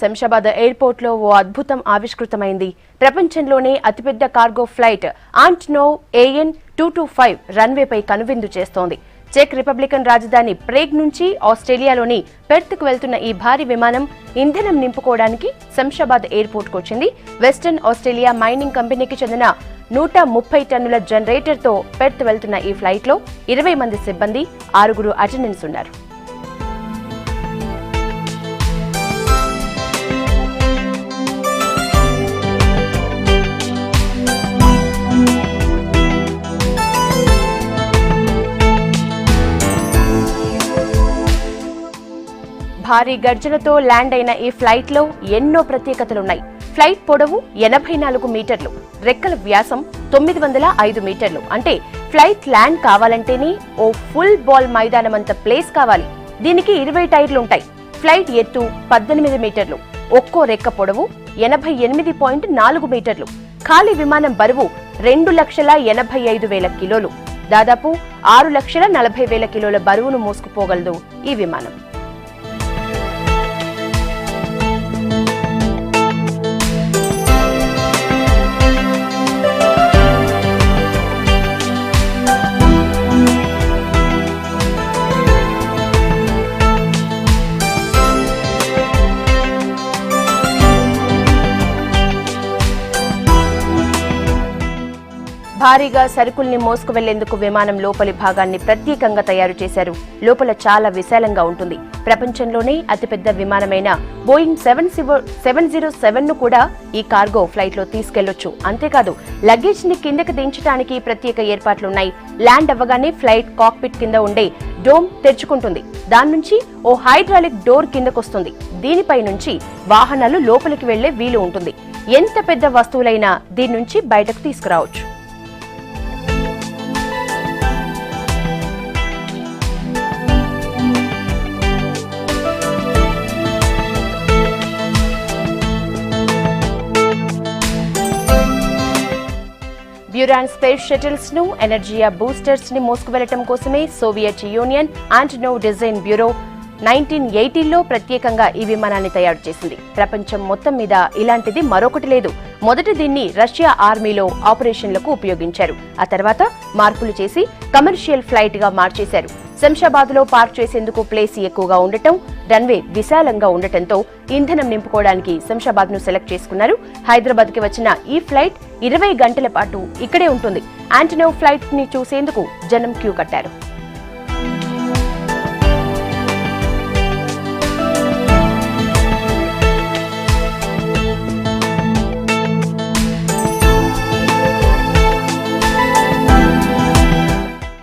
Shamshabad airport లో ఓ అద్భుతం ఆవిష్కృతమైంది. ప్రపంచంలోనే అతిపెద్ద కార్గో ఫ్లైట్ ఆంటోనోవ్ AN225 రన్వేపై కనువిందు చేస్తోంది. చెక్ రిపబ్లికన్ రాజధాని ప్రేగ్ నుంచి ఆస్ట్రేలియాలోని పెర్త్కు వెళ్తున్న ఈ భారీ విమానం ఇంధనం నింపుకోవడానికి శంషాబాద్ ఎయిర్పోర్ట్ కు వచ్చింది. వెస్టర్న్ ఆస్ట్రేలియా మైనింగ్ కంపెనీకి చెందిన 130 టన్నుల జనరేటర్ తో పెర్త్ వెళ్తున్న ఈ ఫ్లైట్ లో 20 మంది సిబ్బంది, 6 అటెండెంట్స్ ఉన్నారు. భారీ గర్జనతో ల్యాండ్ అయిన ఈ ఫ్లైట్ లో ఎన్నో ప్రత్యేకతలున్నాయి. ఫ్లైట్ పొడవు 84 మీటర్లు, రెక్కల వ్యాసం 905 మీటర్లు. అంటే ఫ్లైట్ ల్యాండ్ కావాలంటేనే ఓ ఫుల్ బాల్ మైదానమంత ప్లేస్ కావాలి. దీనికి 20 టైర్లుంటాయి. ఫ్లైట్ ఎత్తు 18 మీటర్లు, ఒక్కో రెక్క పొడవు 88.4 మీటర్లు. ఖాళీ విమానం బరువు 2,85,000 కిలోలు. దాదాపు 6,40,000 కిలోల బరువును మోసుకుపోగలదు ఈ విమానం. భారీగా సరుకుల్ని మోసుకు వెళ్లేందుకు విమానం లోపలి భాగాన్ని ప్రత్యేకంగా తయారు చేశారు. లోపల చాలా విశాలంగా ఉంటుంది. ప్రపంచంలోనే అతిపెద్ద విమానమైన బోయింగ్ 707 ను కూడా ఈ కార్గో ఫ్లైట్ లో తీసుకెళ్లొచ్చు. అంతేకాదు లగేజ్ ని కిందకి దించడానికి ప్రత్యేక ఏర్పాట్లున్నాయి. ల్యాండ్ అవ్వగానే ఫ్లైట్ కాక్పిట్ కింద ఉండే డోమ్ తెరుచుకుంటుంది. దాని నుంచి ఓ హైడ్రాలిక్ డోర్ కిందకొస్తుంది. దీనిపై నుంచి వాహనాలు లోపలికి వెళ్లే వీలు ఉంటుంది. ఎంత పెద్ద వస్తువులైనా దీని నుంచి బయటకు తీసుకురావచ్చు. బ్యూరాన్ స్పేస్ షటిల్స్ ను, ఎనర్జియా బూస్టర్స్ ని మోసుకువెళ్లటం కోసమే Soviet Union Antonov design bureau 1980లో ప్రత్యేకంగా ఈ విమానాన్ని తయారు చేసింది. ప్రపంచం మొత్తం మీద ఇలాంటిది మరొకటి లేదు. మొదట దీన్ని రష్యా ఆర్మీలో ఆపరేషన్లకు ఉపయోగించారు. ఆ తర్వాత మార్పులు చేసి కమర్షియల్ ఫ్లైట్ గా మార్చేశారు. శంషాబాద్ లో పార్క్ చేసేందుకు ప్లేస్ ఎక్కువగా ఉండటం, రన్వే విశాలంగా ఉండటంతో ఇంధనం నింపుకోవడానికి శంషాబాద్ ను సెలెక్ట్ చేసుకున్నారు. హైదరాబాద్ కి వచ్చిన ఈ ఫ్లైట్ 20 గంటల పాటు ఇక్కడే ఉంటుంది. ఆంటోనోవ్ ఫ్లైట్ ని చూసేందుకు జనం క్యూ కట్టారు.